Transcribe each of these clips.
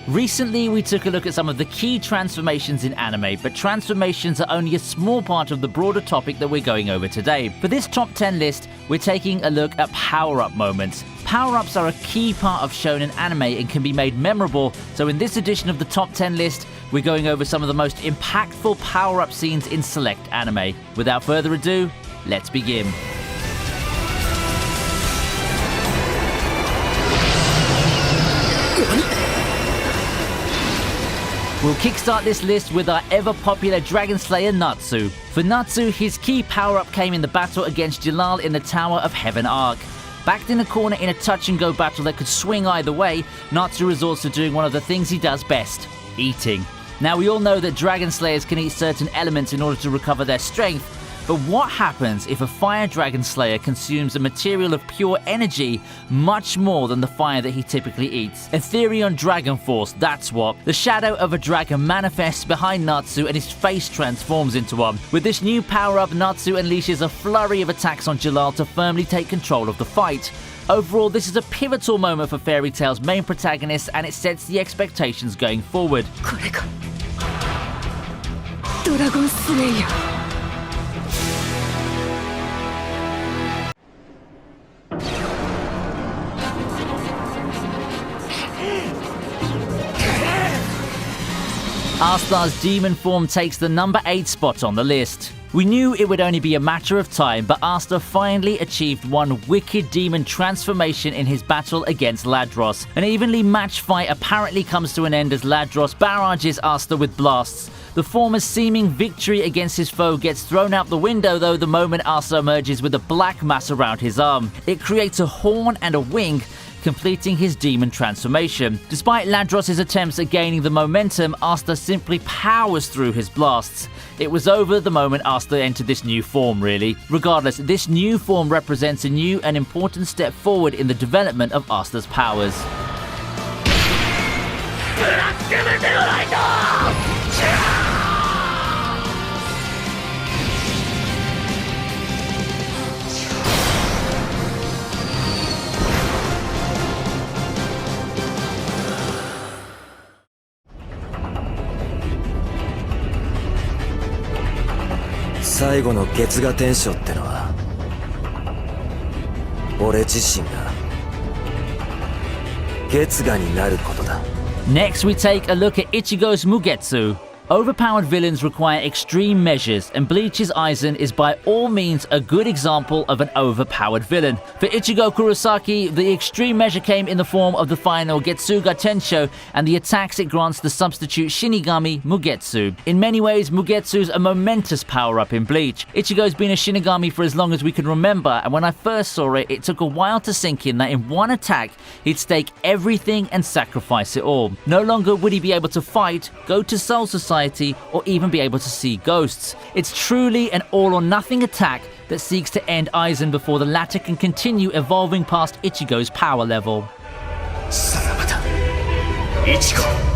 Recently, we took a look at some of the key transformations in anime, but transformations are only a small part of the broader topic that we're going over today. For this top 10 list, we're taking a look at power-up moments. Power-ups are a key part of shonen anime and can be made memorable, so in this edition of the top 10 list, we're going over some of the most impactful power-up scenes in select anime. Without further ado, let's begin. We'll kickstart this list with our ever-popular Dragon Slayer Natsu. For Natsu, his key power-up came in the battle against Jalal in the Tower of Heaven arc. Backed in a corner in a touch-and-go battle that could swing either way, Natsu resorts to doing one of the things he does best: eating. Now, we all know that Dragon Slayers can eat certain elements in order to recover their strength, but what happens if a Fire Dragon Slayer consumes a material of pure energy much more than the fire that he typically eats? Etherion Dragon Force, that's what. The shadow of a dragon manifests behind Natsu and his face transforms into one. With this new power-up, Natsu unleashes a flurry of attacks on Jalal to firmly take control of the fight. Overall, this is a pivotal moment for Fairy Tail's main protagonist, and it sets the expectations going forward. Dragon Slayer. Asta's demon form takes the number 8 spot on the list. We knew it would only be a matter of time, but Asta finally achieved one wicked demon transformation in his battle against Ladros. An evenly matched fight apparently comes to an end as Ladros barrages Asta with blasts. The former's seeming victory against his foe gets thrown out the window though the moment Asta emerges with a black mass around his arm. It creates a horn and a wing, completing his demon transformation. Despite Ladros' attempts at gaining the momentum, Asta simply powers through his blasts. It was over the moment Asta entered this new form, really. Regardless, this new form represents a new and important step forward in the development of Asta's powers. Next, we take a look at Ichigo's Mugetsu. Overpowered villains require extreme measures, and Bleach's Aizen is by all means a good example of an overpowered villain. For Ichigo Kurosaki, the extreme measure came in the form of the final Getsuga Tensho and the attacks it grants the substitute Shinigami Mugetsu. In many ways, Mugetsu's a momentous power-up in Bleach. Ichigo's been a Shinigami for as long as we can remember, and when I first saw it, it took a while to sink in that in one attack, he'd stake everything and sacrifice it all. No longer would he be able to fight, go to Soul Society, or even be able to see ghosts. It's truly an all-or-nothing attack that seeks to end Aizen before the latter can continue evolving past Ichigo's power level. Ichigo.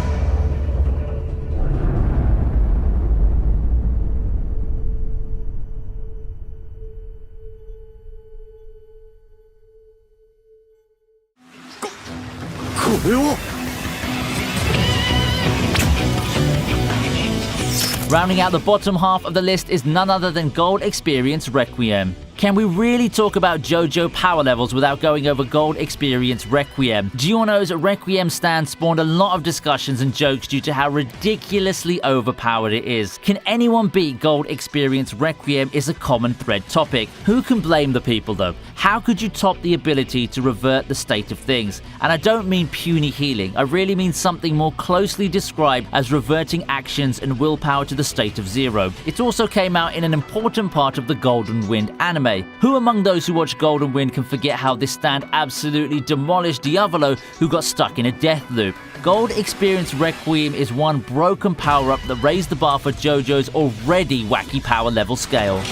Rounding out the bottom half of the list is none other than Gold Experience Requiem. Can we really talk about JoJo power levels without going over Gold Experience Requiem? Giorno's Requiem stand spawned a lot of discussions and jokes due to how ridiculously overpowered it is. Can anyone beat Gold Experience Requiem is a common thread topic. Who can blame the people though? How could you top the ability to revert the state of things? And I don't mean puny healing, I really mean something more closely described as reverting actions and willpower to the state of zero. It also came out in an important part of the Golden Wind anime. Who among those who watch Golden Wind can forget how this stand absolutely demolished Diavolo, who got stuck in a death loop? Gold Experience Requiem is one broken power-up that raised the bar for JoJo's already wacky power level scale.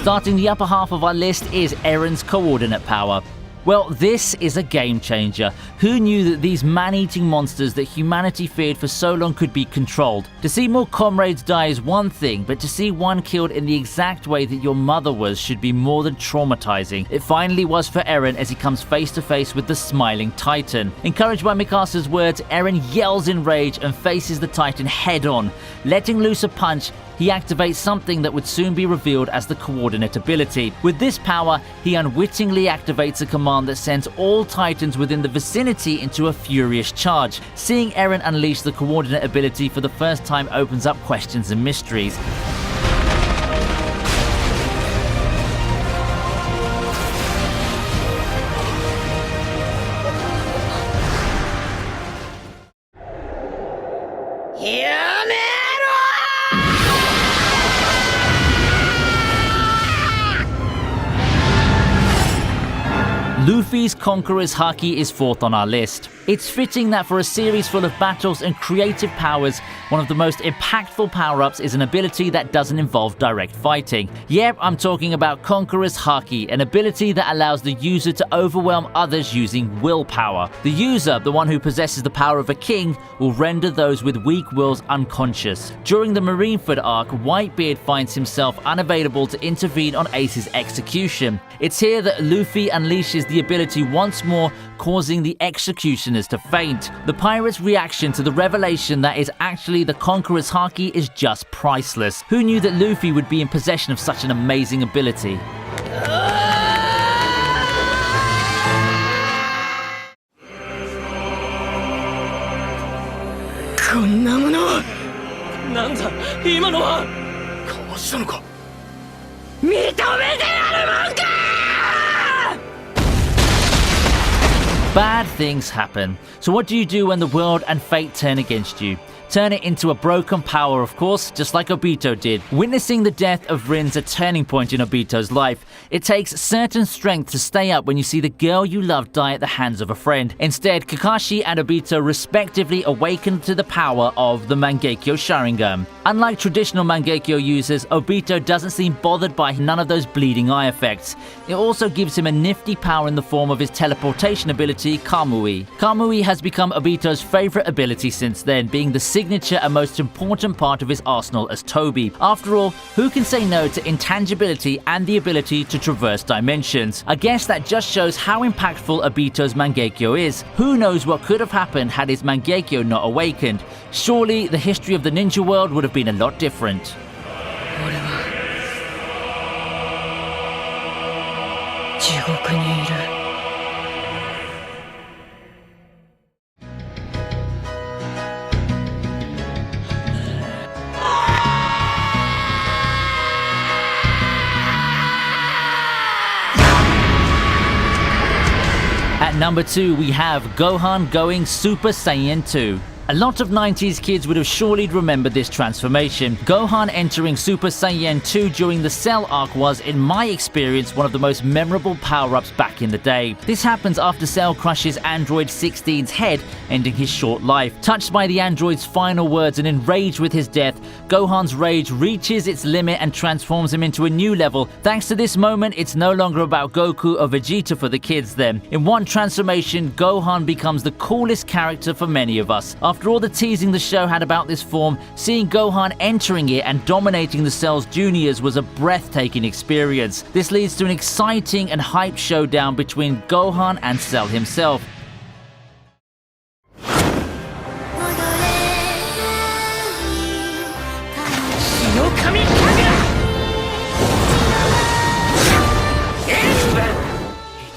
Starting the upper half of our list is Eren's coordinate power. Well, this is a game changer. Who knew that these man-eating monsters that humanity feared for so long could be controlled? To see more comrades die is one thing, but to see one killed in the exact way that your mother was should be more than traumatizing. It finally was for Eren as he comes face to face with the smiling Titan. Encouraged by Mikasa's words, Eren yells in rage and faces the Titan head on. Letting loose a punch, he activates something that would soon be revealed as the coordinate ability. With this power, he unwittingly activates a command that sends all Titans within the vicinity into a furious charge. Seeing Eren unleash the coordinate ability for the first time opens up questions and mysteries. Luffy's Conqueror's Haki is fourth on our list. It's fitting that for a series full of battles and creative powers, one of the most impactful power-ups is an ability that doesn't involve direct fighting. Yep, I'm talking about Conqueror's Haki, an ability that allows the user to overwhelm others using willpower. The user, the one who possesses the power of a king, will render those with weak wills unconscious. During the Marineford arc, Whitebeard finds himself unavailable to intervene on Ace's execution. It's here that Luffy unleashes the ability once more, causing the executioners to faint. The pirate's reaction to the revelation that is actually the Conqueror's Haki is just priceless. Who knew that Luffy would be in possession of such an amazing ability? Bad things happen. So what do you do when the world and fate turn against you? Turn it into a broken power, of course, just like Obito did. Witnessing the death of Rin's a turning point in Obito's life. It takes certain strength to stay up when you see the girl you love die at the hands of a friend. Instead, Kakashi and Obito respectively awaken to the power of the Mangekyo Sharingan. Unlike traditional Mangekyo users, Obito doesn't seem bothered by none of those bleeding eye effects. It also gives him a nifty power in the form of his teleportation ability, Kamui. Kamui has become Obito's favorite ability since then, being the signature and most important part of his arsenal as Toby. After all, who can say no to intangibility and the ability to traverse dimensions? I guess that just shows how impactful Obito's Mangekyo is. Who knows what could have happened had his Mangekyo not awakened? Surely the history of the ninja world would have been a lot different. At number 2, we have Gohan going Super Saiyan 2. A lot of 90s kids would have surely remembered this transformation. Gohan entering Super Saiyan 2 during the Cell arc was, in my experience, one of the most memorable power-ups back in the day. This happens after Cell crushes Android 16's head, ending his short life. Touched by the android's final words and enraged with his death, Gohan's rage reaches its limit and transforms him into a new level. Thanks to this moment, it's no longer about Goku or Vegeta for the kids then. In one transformation, Gohan becomes the coolest character for many of us. After all the teasing the show had about this form, seeing Gohan entering it and dominating the Cell's juniors was a breathtaking experience. This leads to an exciting and hyped showdown between Gohan and Cell himself.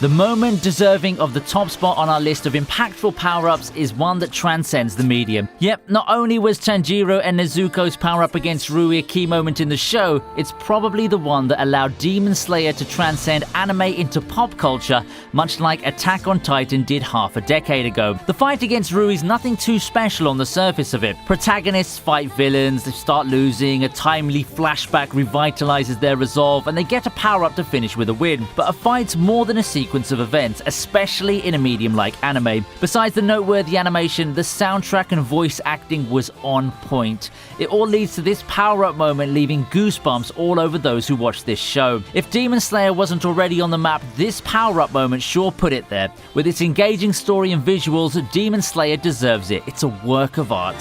The moment deserving of the top spot on our list of impactful power-ups is one that transcends the medium. Yep, not only was Tanjiro and Nezuko's power-up against Rui a key moment in the show, it's probably the one that allowed Demon Slayer to transcend anime into pop culture, much like Attack on Titan did half a decade ago. The fight against Rui is nothing too special on the surface of it. Protagonists fight villains, they start losing, a timely flashback revitalizes their resolve, and they get a power-up to finish with a win. But a fight's more than a sequence sequence of events, especially in a medium like anime. Besides the noteworthy animation, the soundtrack and voice acting was on point. It all leads to this power-up moment, leaving goosebumps all over those who watch this show. If Demon Slayer wasn't already on the map, this power-up moment sure put it there. With its engaging story and visuals, Demon Slayer deserves it. It's a work of art.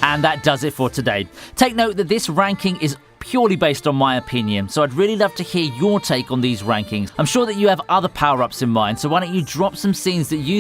And that does it for today. Take note that this ranking is purely based on my opinion, so I'd really love to hear your take on these rankings. I'm sure that you have other power-ups in mind, so why don't you drop some scenes that you